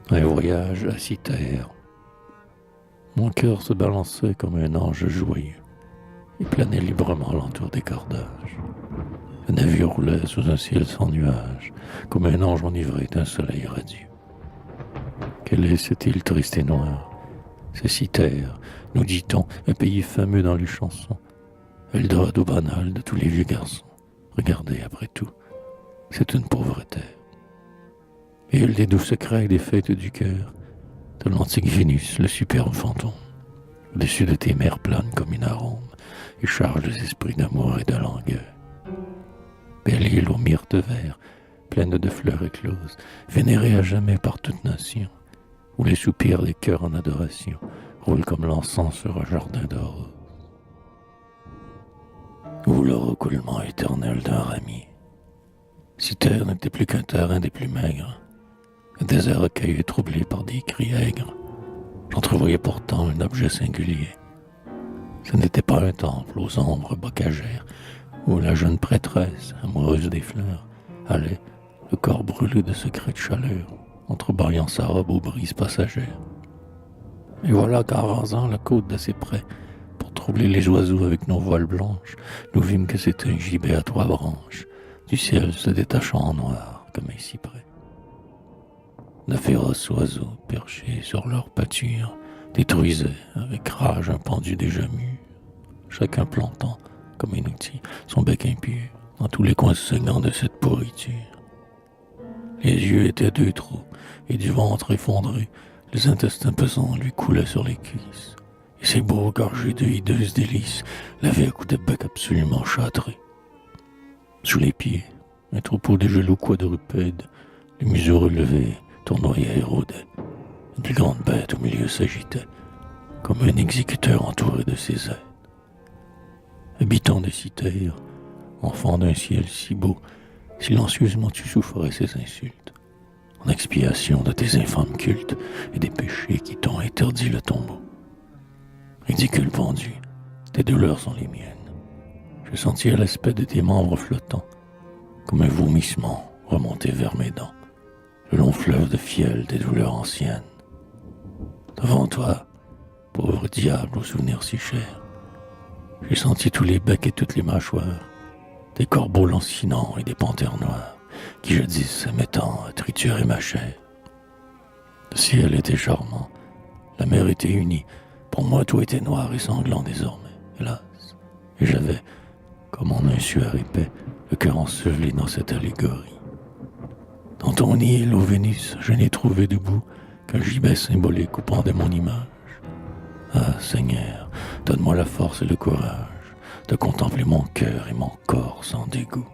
Un voyage à Cythère. Mon cœur se balançait comme un ange joyeux. Il planait librement l'entour des cordages. Le navire roulait sous un ciel sans nuages, comme un ange enivré d'un soleil radieux. Quelle est cette île triste et noire? C'est Cythère, nous dit-on, un pays fameux dans les chansons. Eldorado banal de tous les vieux garçons. Regardez, après tout, c'est une pauvre terre. Île des doux secrets et des fêtes du cœur, de l'antique Vénus, le superbe fantôme. Au-dessus de tes mers planes comme une arôme, et charge les esprits d'amour et de langueur. Belle île aux myrtes verts, pleine de fleurs écloses, vénérée à jamais par toute nation, où les soupirs des cœurs en adoration roulent comme l'encens sur un jardin de roses. Où le recoulement éternel d'un ramier. Cythère n'était plus qu'un terrain des plus maigres, un désert recueilli et troublé par des cris aigres. J'entrevoyais pourtant un objet singulier. Ce n'était pas un temple aux ombres bocagères, où la jeune prêtresse, amoureuse des fleurs, allait, le corps brûlé de secrets de chaleur, entrebâillant sa robe aux brises passagères. Et voilà qu'en rasant la côte d'assez près, pour troubler les oiseaux avec nos voiles blanches, nous vîmes que c'était un gibet à 3 branches, du ciel se détachant en noir comme un cyprès. De féroces oiseaux perchés sur leur pâture détruisaient avec rage un pendu déjà mûr, chacun plantant, comme un outil, son bec impur dans tous les coins saignants de cette pourriture. Les yeux étaient 2 trous, et du ventre effondré, les intestins pesants lui coulaient sur les cuisses, et ses beaux gorgées de hideuses délices l'avaient à coups de bec absolument châtré. Sous les pieds, un troupeau de gelous quadrupèdes, les museaux relevés, tournoyaient et rôdaient. Une plus grande bête au milieu s'agitait, comme un exécuteur entouré de ses aides. Habitant de Cythère, enfant d'un ciel si beau, silencieusement tu souffrais ces insultes, en expiation de tes infâmes cultes et des péchés qui t'ont interdit le tombeau. Ridicule pendu, tes douleurs sont les miennes. Je sentis à l'aspect de tes membres flottants, comme un vomissement remonté vers mes dents, le long fleuve de fiel des douleurs anciennes. Devant toi, pauvre diable aux souvenirs si chers, j'ai senti tous les becs et toutes les mâchoires, des corbeaux lancinants et des panthères noires, qui jadis s'aimaient tant à triturer ma chair. Le ciel était charmant, la mer était unie, pour moi tout était noir et sanglant désormais, hélas, et j'avais, comme en un suaire épais, le cœur enseveli dans cette allégorie. Dans ton île, ô Vénus, je n'ai trouvé debout qu'un gibet symbolique où pendait mon image. Ah, Seigneur, donne-moi la force et le courage de contempler mon cœur et mon corps sans dégoût.